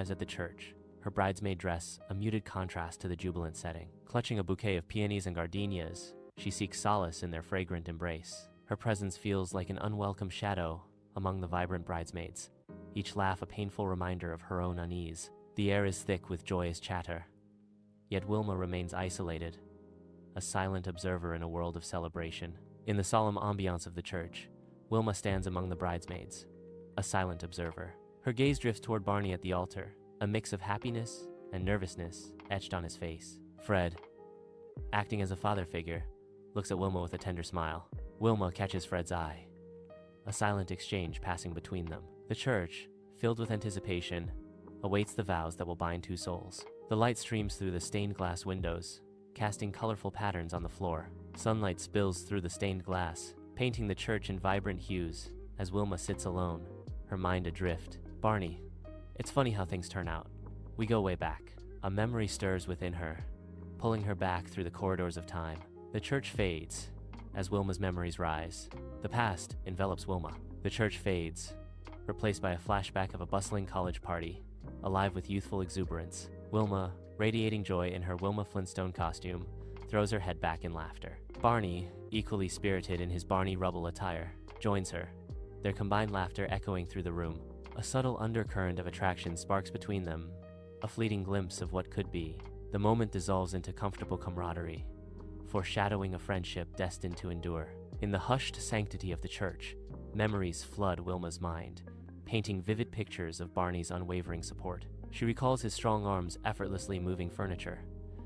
As at the church, her bridesmaid dress a muted contrast to the jubilant setting. Clutching a bouquet of peonies and gardenias, she seeks solace in their fragrant embrace. Her presence feels like an unwelcome shadow among the vibrant bridesmaids, each laugh a painful reminder of her own unease. The air is thick with joyous chatter, yet Wilma remains isolated, a silent observer in a world of celebration. In the solemn ambiance of the church, Wilma stands among the bridesmaids, a silent observer. Her gaze drifts toward Barney at the altar, a mix of happiness and nervousness etched on his face. Fred, acting as a father figure, looks at Wilma with a tender smile. Wilma catches Fred's eye, a silent exchange passing between them. The church, filled with anticipation, awaits the vows that will bind two souls. The light streams through the stained glass windows, casting colorful patterns on the floor. Sunlight spills through the stained glass, painting the church in vibrant hues as Wilma sits alone, her mind adrift. Barney, it's funny how things turn out. We go way back. A memory stirs within her, pulling her back through the corridors of time. The church fades as Wilma's memories rise. The past envelops Wilma. The church fades, replaced by a flashback of a bustling college party, alive with youthful exuberance. Wilma, radiating joy in her Wilma Flintstone costume, throws her head back in laughter. Barney, equally spirited in his Barney Rubble attire, joins her, their combined laughter echoing through the room. A subtle undercurrent of attraction sparks between them, a fleeting glimpse of what could be. The moment dissolves into comfortable camaraderie, foreshadowing a friendship destined to endure. In the hushed sanctity of the church, memories flood Wilma's mind, painting vivid pictures of Barney's unwavering support. She recalls his strong arms effortlessly moving furniture,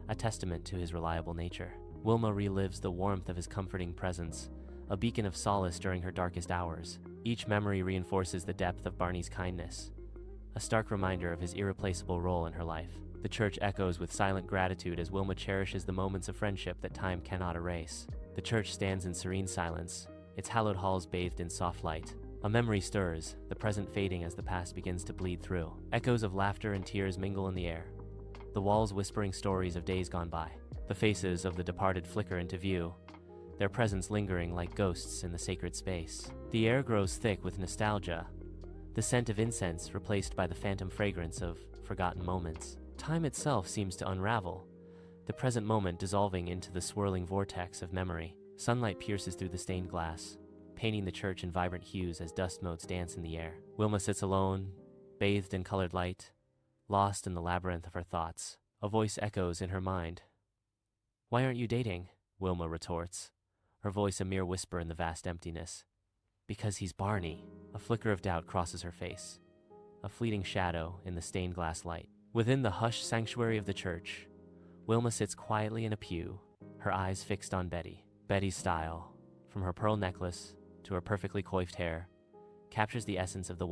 a testament to his reliable nature. Wilma relives the warmth of his comforting presence, a beacon of solace during her darkest hours. Each memory reinforces the depth of Barney's kindness, a stark reminder of his irreplaceable role in her life. The church echoes with silent gratitude as Wilma cherishes the moments of friendship that time cannot erase. The church stands in serene silence, its hallowed halls bathed in soft light. A memory stirs, the present fading as the past begins to bleed through. Echoes of laughter and tears mingle in the air, the walls whispering stories of days gone by. The faces of the departed flicker into view, their presence lingering like ghosts in the sacred space. The air grows thick with nostalgia, the scent of incense replaced by the phantom fragrance of forgotten moments. Time itself seems to unravel, the present moment dissolving into the swirling vortex of memory. Sunlight pierces through the stained glass, painting the church in vibrant hues as dust motes dance in the air. Wilma sits alone, bathed in colored light, lost in the labyrinth of her thoughts. A voice echoes in her mind. "Why aren't you dating?" Wilma retorts, her voice a mere whisper in the vast emptiness. "Because he's Barney." A flicker of doubt crosses her face, a fleeting shadow in the stained glass light. Within the hushed sanctuary of the church, Wilma sits quietly in a pew, her eyes fixed on Betty. Betty's style, from her pearl necklace to her perfectly coiffed hair, captures the essence of the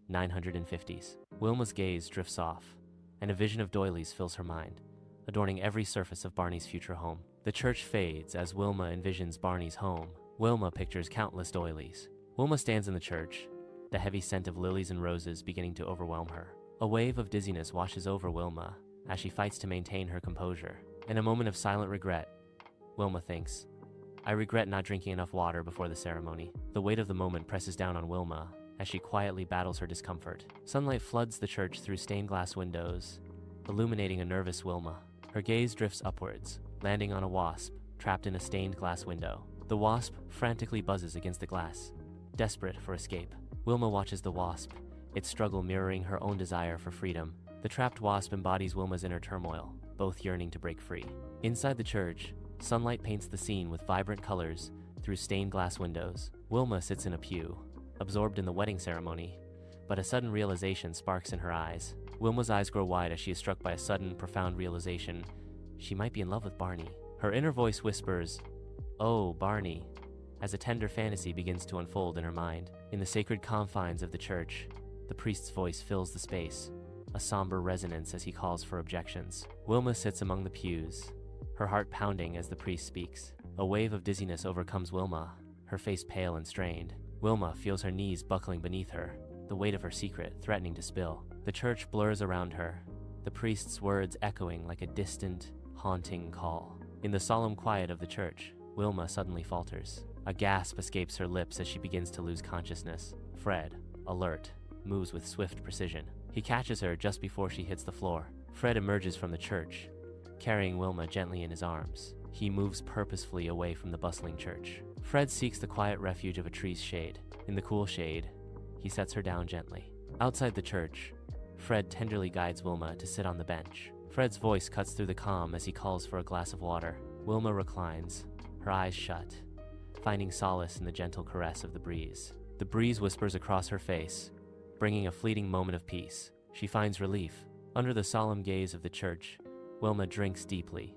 1950s. Wilma's gaze drifts off, and a vision of doilies fills her mind, adorning every surface of Barney's future home. The church fades as Wilma envisions Barney's home. Wilma pictures countless doilies. Wilma stands in the church, the heavy scent of lilies and roses beginning to overwhelm her. A wave of dizziness washes over Wilma as she fights to maintain her composure. In a moment of silent regret, Wilma thinks, "I regret not drinking enough water before the ceremony." The weight of the moment presses down on Wilma as she quietly battles her discomfort. Sunlight floods the church through stained glass windows, illuminating a nervous Wilma. Her gaze drifts upwards, landing on a wasp trapped in a stained glass window. The wasp frantically buzzes against the glass, desperate for escape. Wilma watches the wasp, its struggle mirroring her own desire for freedom. The trapped wasp embodies Wilma's inner turmoil, both yearning to break free. Inside the church, sunlight paints the scene with vibrant colors through stained glass windows. Wilma sits in a pew, absorbed in the wedding ceremony, but a sudden realization sparks in her eyes. Wilma's eyes grow wide as she is struck by a sudden, profound realization. She might be in love with Barney. Her inner voice whispers, "Oh, Barney," as a tender fantasy begins to unfold in her mind. In the sacred confines of the church, the priest's voice fills the space, a somber resonance as he calls for objections. Wilma sits among the pews, her heart pounding as the priest speaks. A wave of dizziness overcomes Wilma, her face pale and strained. Wilma feels her knees buckling beneath her, the weight of her secret threatening to spill. The church blurs around her, the priest's words echoing like a distant, haunting call. In the solemn quiet of the church, Wilma suddenly falters. A gasp escapes her lips as she begins to lose consciousness. Fred, alert, moves with swift precision. He catches her just before she hits the floor. Fred emerges from the church, carrying Wilma gently in his arms. He moves purposefully away from the bustling church. Fred seeks the quiet refuge of a tree's shade. In the cool shade, he sets her down gently. Outside the church, Fred tenderly guides Wilma to sit on the bench. Fred's voice cuts through the calm as he calls for a glass of water. Wilma reclines, her eyes shut, finding solace in the gentle caress of the breeze. The breeze whispers across her face, bringing a fleeting moment of peace. She finds relief. Under the solemn gaze of the church, Wilma drinks deeply,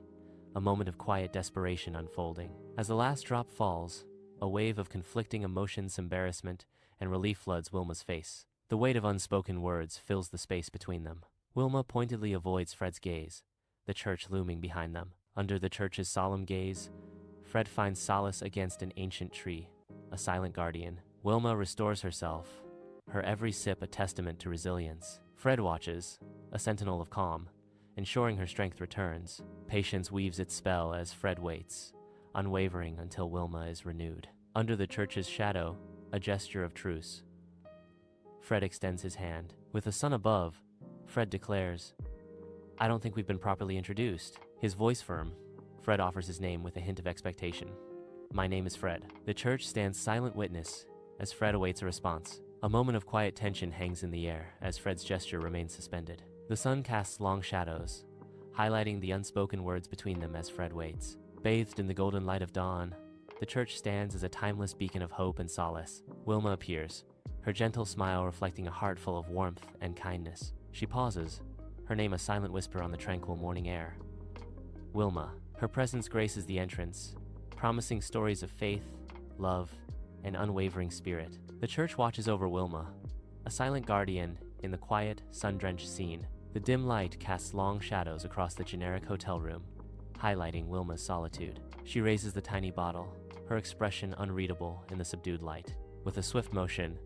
a moment of quiet desperation unfolding. As the last drop falls, a wave of conflicting emotions, embarrassment, and relief floods Wilma's face. The weight of unspoken words fills the space between them. Wilma pointedly avoids Fred's gaze, the church looming behind them. Under the church's solemn gaze, Fred finds solace against an ancient tree, a silent guardian. Wilma restores herself, her every sip a testament to resilience. Fred watches, a sentinel of calm, ensuring her strength returns. Patience weaves its spell as Fred waits, unwavering until Wilma is renewed. Under the church's shadow, a gesture of truce. Fred extends his hand. With the sun above, Fred declares, "I don't think we've been properly introduced." His voice firm, Fred offers his name with a hint of expectation. "My name is Fred." The church stands silent witness as Fred awaits a response. A moment of quiet tension hangs in the air as Fred's gesture remains suspended. The sun casts long shadows, highlighting the unspoken words between them as Fred waits. Bathed in the golden light of dawn, the church stands as a timeless beacon of hope and solace. Wilma appears, her gentle smile reflecting a heart full of warmth and kindness. She pauses, her name a silent whisper on the tranquil morning air. Wilma. Her presence graces the entrance, promising stories of faith, love, and unwavering spirit. The church watches over Wilma, a silent guardian in the quiet, sun-drenched scene. The dim light casts long shadows across the generic hotel room, highlighting Wilma's solitude. She raises the tiny bottle, her expression unreadable in the subdued light. With a swift motion,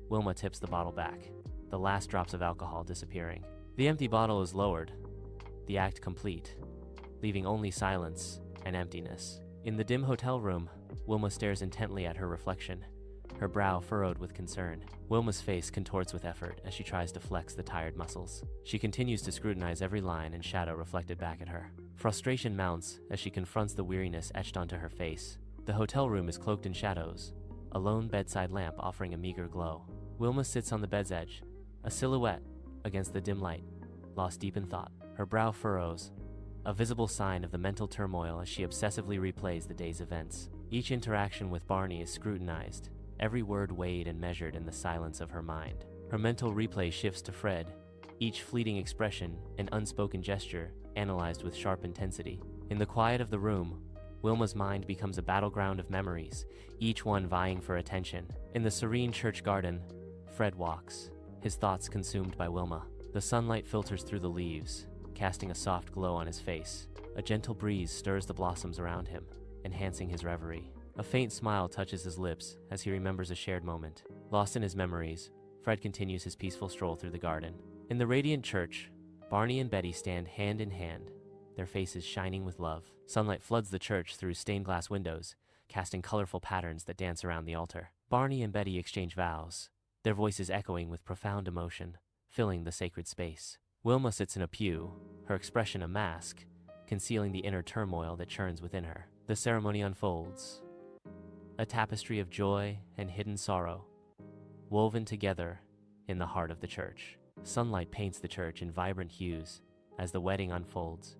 Wilma tips the bottle back, the last drops of alcohol disappearing. The empty bottle is lowered, the act complete, leaving only silence and emptiness. In the dim hotel room, Wilma stares intently at her reflection, her brow furrowed with concern. Wilma's face contorts with effort as she tries to flex the tired muscles. She continues to scrutinize every line and shadow reflected back at her. Frustration mounts as she confronts the weariness etched onto her face. The hotel room is cloaked in shadows, a lone bedside lamp offering a meager glow. Wilma sits on the bed's edge, a silhouette against the dim light, lost deep in thought. Her brow furrows, a visible sign of the mental turmoil as she obsessively replays the day's events. Each interaction with Barney is scrutinized, every word weighed and measured in the silence of her mind. Her mental replay shifts to Fred, each fleeting expression and unspoken gesture analyzed with sharp intensity. In the quiet of the room, Wilma's mind becomes a battleground of memories, each one vying for attention. In the serene church garden, Fred walks, his thoughts consumed by Wilma. The sunlight filters through the leaves, casting a soft glow on his face. A gentle breeze stirs the blossoms around him, enhancing his reverie. A faint smile touches his lips as he remembers a shared moment. Lost in his memories, Fred continues his peaceful stroll through the garden. In the radiant church, Barney and Betty stand hand in hand, their faces shining with love. Sunlight floods the church through stained glass windows, casting colorful patterns that dance around the altar. Barney and Betty exchange vows, their voices echoing with profound emotion, filling the sacred space. Wilma sits in a pew, her expression a mask, concealing the inner turmoil that churns within her. The ceremony unfolds, a tapestry of joy and hidden sorrow, woven together in the heart of the church. Sunlight paints the church in vibrant hues as the wedding unfolds,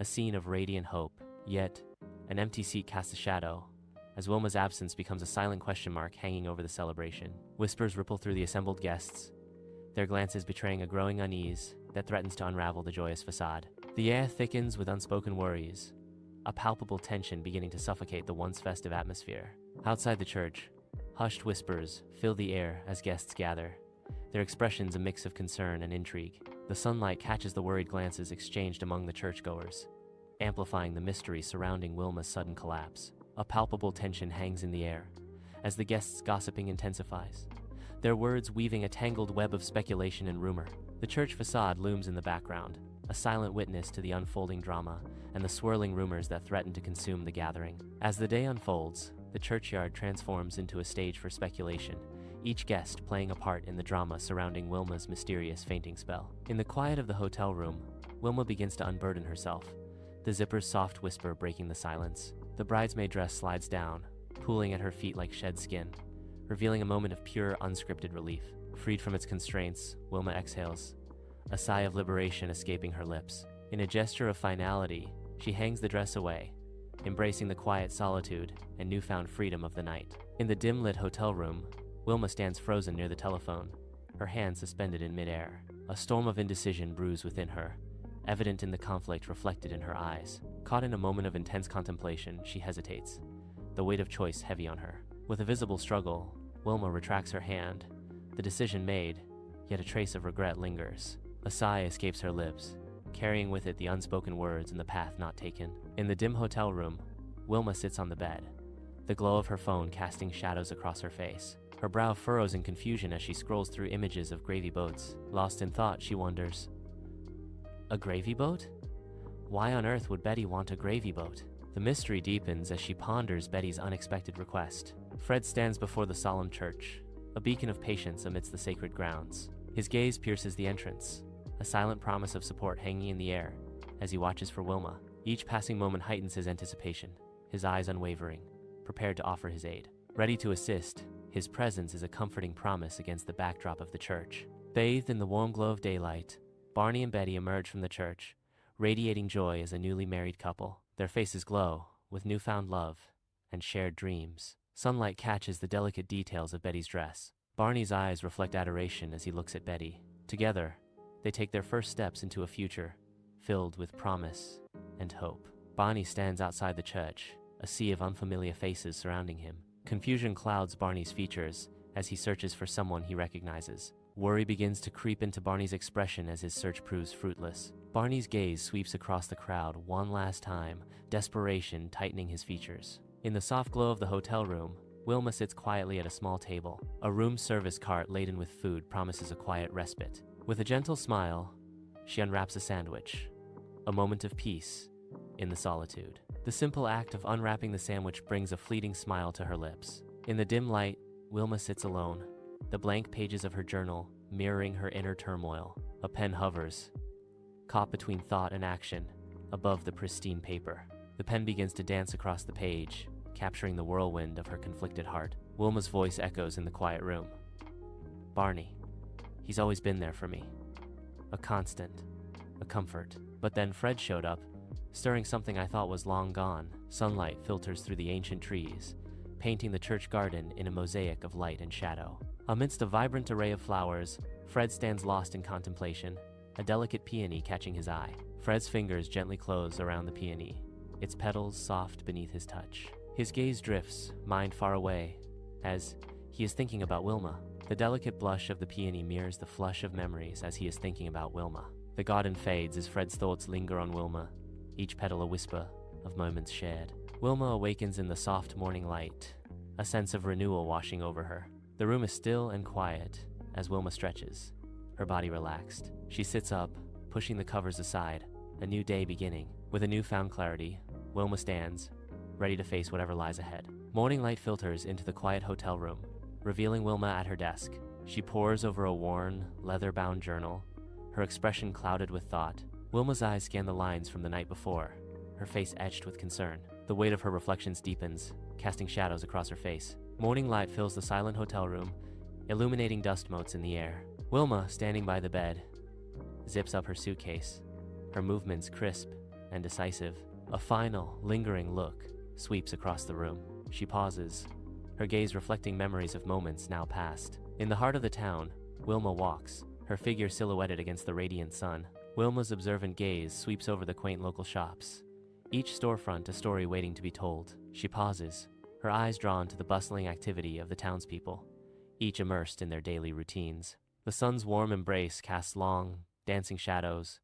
a scene of radiant hope. Yet, an empty seat casts a shadow, as Wilma's absence becomes a silent question mark hanging over the celebration. Whispers ripple through the assembled guests, their glances betraying a growing unease that threatens to unravel the joyous facade. The air thickens with unspoken worries, a palpable tension beginning to suffocate the once festive atmosphere. Outside the church, hushed whispers fill the air as guests gather, their expressions a mix of concern and intrigue. The sunlight catches the worried glances exchanged among the churchgoers, amplifying the mystery surrounding Wilma's sudden collapse. A palpable tension hangs in the air as the guests' gossiping intensifies, their words weaving a tangled web of speculation and rumor. The church facade looms in the background, a silent witness to the unfolding drama and the swirling rumors that threaten to consume the gathering. As the day unfolds, the churchyard transforms into a stage for speculation, each guest playing a part in the drama surrounding Wilma's mysterious fainting spell. In the quiet of the hotel room, Wilma begins to unburden herself, the zipper's soft whisper breaking the silence. The bridesmaid dress slides down, pooling at her feet like shed skin, revealing a moment of pure, unscripted relief. Freed from its constraints, Wilma exhales, a sigh of liberation escaping her lips. In a gesture of finality, she hangs the dress away, embracing the quiet solitude and newfound freedom of the night. In the dim-lit hotel room, Wilma stands frozen near the telephone, her hands suspended in midair. A storm of indecision brews within her, evident in the conflict reflected in her eyes. Caught in a moment of intense contemplation, she hesitates, the weight of choice heavy on her. With a visible struggle, Wilma retracts her hand. The decision made, yet a trace of regret lingers. A sigh escapes her lips, carrying with it the unspoken words and the path not taken. In the dim hotel room, Wilma sits on the bed, the glow of her phone casting shadows across her face. Her brow furrows in confusion as she scrolls through images of gravy boats. Lost in thought, she wonders, a gravy boat? Why on earth would Betty want a gravy boat? The mystery deepens as she ponders Betty's unexpected request. Fred stands before the solemn church, a beacon of patience amidst the sacred grounds. His gaze pierces the entrance, a silent promise of support hanging in the air as he watches for Wilma. Each passing moment heightens his anticipation, his eyes unwavering, prepared to offer his aid. Ready to assist, his presence is a comforting promise against the backdrop of the church. Bathed in the warm glow of daylight, Barney and Betty emerge from the church, radiating joy as a newly married couple. Their faces glow with newfound love and shared dreams. Sunlight catches the delicate details of Betty's dress. Barney's eyes reflect adoration as he looks at Betty. Together, they take their first steps into a future filled with promise and hope. Barney stands outside the church, a sea of unfamiliar faces surrounding him. Confusion clouds Barney's features as he searches for someone he recognizes. Worry begins to creep into Barney's expression as his search proves fruitless. Barney's gaze sweeps across the crowd one last time, desperation tightening his features. In the soft glow of the hotel room, Wilma sits quietly at a small table. A room service cart laden with food promises a quiet respite. With a gentle smile, she unwraps a sandwich, a moment of peace in the solitude. The simple act of unwrapping the sandwich brings a fleeting smile to her lips. In the dim light, Wilma sits alone, the blank pages of her journal mirroring her inner turmoil. A pen hovers, caught between thought and action, above the pristine paper. The pen begins to dance across the page, capturing the whirlwind of her conflicted heart. Wilma's voice echoes in the quiet room. Barney, he's always been there for me. A constant, a comfort. But then Fred showed up, stirring something I thought was long gone. Sunlight filters through the ancient trees, painting the church garden in a mosaic of light and shadow. Amidst a vibrant array of flowers, Fred stands lost in contemplation, a delicate peony catching his eye. Fred's fingers gently close around the peony, its petals soft beneath his touch. His gaze drifts, mind far away, as he is thinking about Wilma. The delicate blush of the peony mirrors the flush of memories as he is thinking about Wilma. The garden fades as Fred's thoughts linger on Wilma, each petal a whisper of moments shared. Wilma awakens in the soft morning light, a sense of renewal washing over her. The room is still and quiet as Wilma stretches, her body relaxed. She sits up, pushing the covers aside, a new day beginning. With a newfound clarity, Wilma stands, ready to face whatever lies ahead. Morning light filters into the quiet hotel room, revealing Wilma at her desk. She pores over a worn, leather-bound journal, her expression clouded with thought. Wilma's eyes scan the lines from the night before, her face etched with concern. The weight of her reflections deepens, casting shadows across her face. Morning light fills the silent hotel room, illuminating dust motes in the air. Wilma, standing by the bed, zips up her suitcase, her movements crisp and decisive. A final, lingering look sweeps across the room. She pauses, her gaze reflecting memories of moments now past. In the heart of the town, Wilma walks, her figure silhouetted against the radiant sun. Wilma's observant gaze sweeps over the quaint local shops, each storefront a story waiting to be told. She pauses, her eyes drawn to the bustling activity of the townspeople, each immersed in their daily routines. The sun's warm embrace casts long, dancing shadows,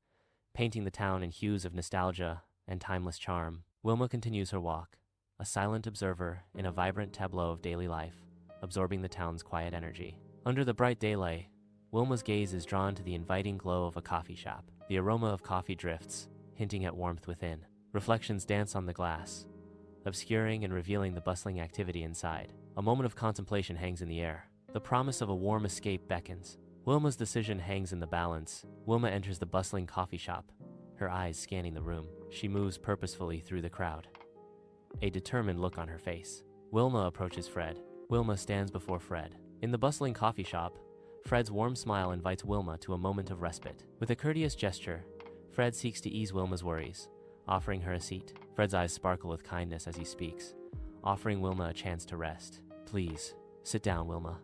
painting the town in hues of nostalgia and timeless charm. Wilma continues her walk, a silent observer in a vibrant tableau of daily life, absorbing the town's quiet energy. Under the bright daylight, Wilma's gaze is drawn to the inviting glow of a coffee shop. The aroma of coffee drifts, hinting at warmth within. Reflections dance on the glass, obscuring and revealing the bustling activity inside. A moment of contemplation hangs in the air. The promise of a warm escape beckons. Wilma's decision hangs in the balance. Wilma enters the bustling coffee shop, her eyes scanning the room. She moves purposefully through the crowd, a determined look on her face. Wilma approaches Fred. Wilma stands before Fred. In the bustling coffee shop, Fred's warm smile invites Wilma to a moment of respite. With a courteous gesture, Fred seeks to ease Wilma's worries, offering her a seat. Fred's eyes sparkle with kindness as he speaks, offering Wilma a chance to rest. "Please, sit down, Wilma."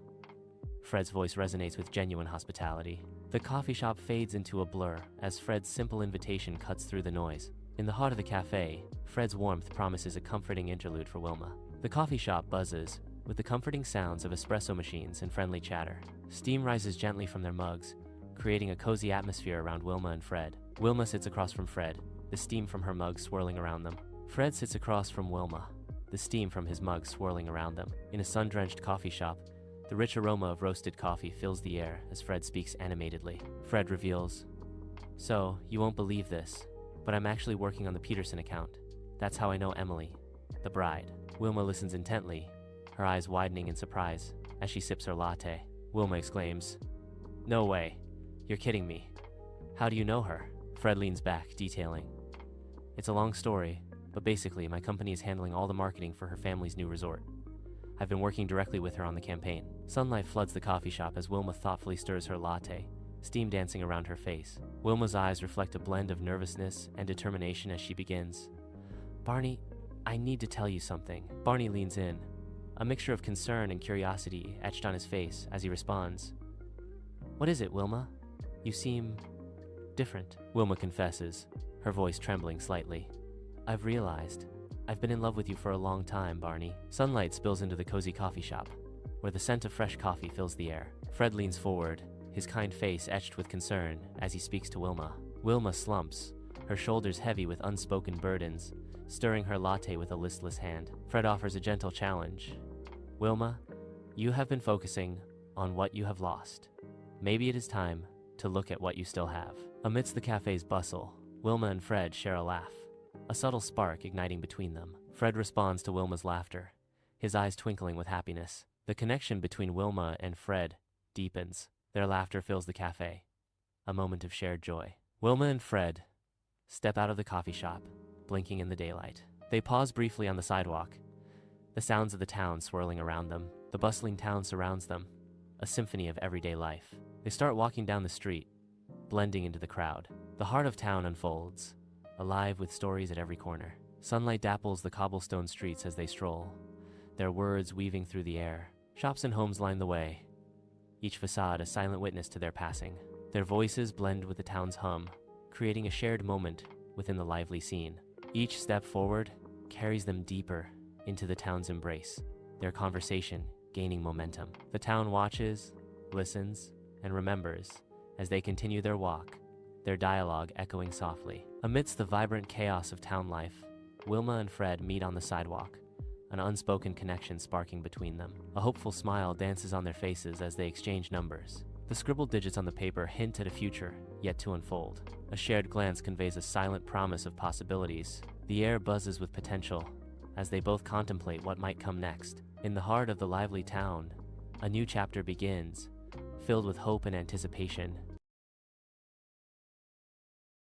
Fred's voice resonates with genuine hospitality. The coffee shop fades into a blur as Fred's simple invitation cuts through the noise. In the heart of the cafe, Fred's warmth promises a comforting interlude for Wilma. The coffee shop buzzes with the comforting sounds of espresso machines and friendly chatter. Steam rises gently from their mugs, creating a cozy atmosphere around Wilma and Fred. Wilma sits across from Fred, the steam from her mug swirling around them. Fred sits across from Wilma, the steam from his mug swirling around them. In a sun-drenched coffee shop, the rich aroma of roasted coffee fills the air as Fred speaks animatedly. Fred reveals, "So, you won't believe this, but I'm actually working on the Peterson account. That's how I know Emily, the bride." Wilma listens intently, her eyes widening in surprise as she sips her latte. Wilma exclaims, "No way, you're kidding me. How do you know her?" Fred leans back, detailing, "It's a long story, but basically my company is handling all the marketing for her family's new resort. I've been working directly with her on the campaign." Sunlight floods the coffee shop as Wilma thoughtfully stirs her latte, steam dancing around her face. Wilma's eyes reflect a blend of nervousness and determination as she begins. "Barney, I need to tell you something." Barney leans in, a mixture of concern and curiosity etched on his face as he responds. "What is it, Wilma? You seem different." Wilma confesses, her voice trembling slightly. "I've realized I've been in love with you for a long time, Barney." Sunlight spills into the cozy coffee shop, where the scent of fresh coffee fills the air. Fred leans forward, his kind face etched with concern as he speaks to Wilma. Wilma slumps, her shoulders heavy with unspoken burdens, stirring her latte with a listless hand. Fred offers a gentle challenge. "Wilma, you have been focusing on what you have lost. Maybe it is time to look at what you still have." Amidst the cafe's bustle, Wilma and Fred share a laugh, a subtle spark igniting between them. Fred responds to Wilma's laughter, his eyes twinkling with happiness. The connection between Wilma and Fred deepens. Their laughter fills the cafe, a moment of shared joy. Wilma and Fred step out of the coffee shop, blinking in the daylight. They pause briefly on the sidewalk, the sounds of the town swirling around them. The bustling town surrounds them, a symphony of everyday life. They start walking down the street, blending into the crowd. The heart of town unfolds, alive with stories at every corner. Sunlight dapples the cobblestone streets as they stroll, their words weaving through the air. Shops and homes line the way, each facade a silent witness to their passing. Their voices blend with the town's hum, creating a shared moment within the lively scene. Each step forward carries them deeper into the town's embrace, their conversation gaining momentum. The town watches, listens, and remembers as they continue their walk, their dialogue echoing softly. Amidst the vibrant chaos of town life, Wilma and Fred meet on the sidewalk, an unspoken connection sparking between them. A hopeful smile dances on their faces as they exchange numbers. The scribbled digits on the paper hint at a future yet to unfold. A shared glance conveys a silent promise of possibilities. The air buzzes with potential as they both contemplate what might come next. In the heart of the lively town, a new chapter begins, filled with hope and anticipation.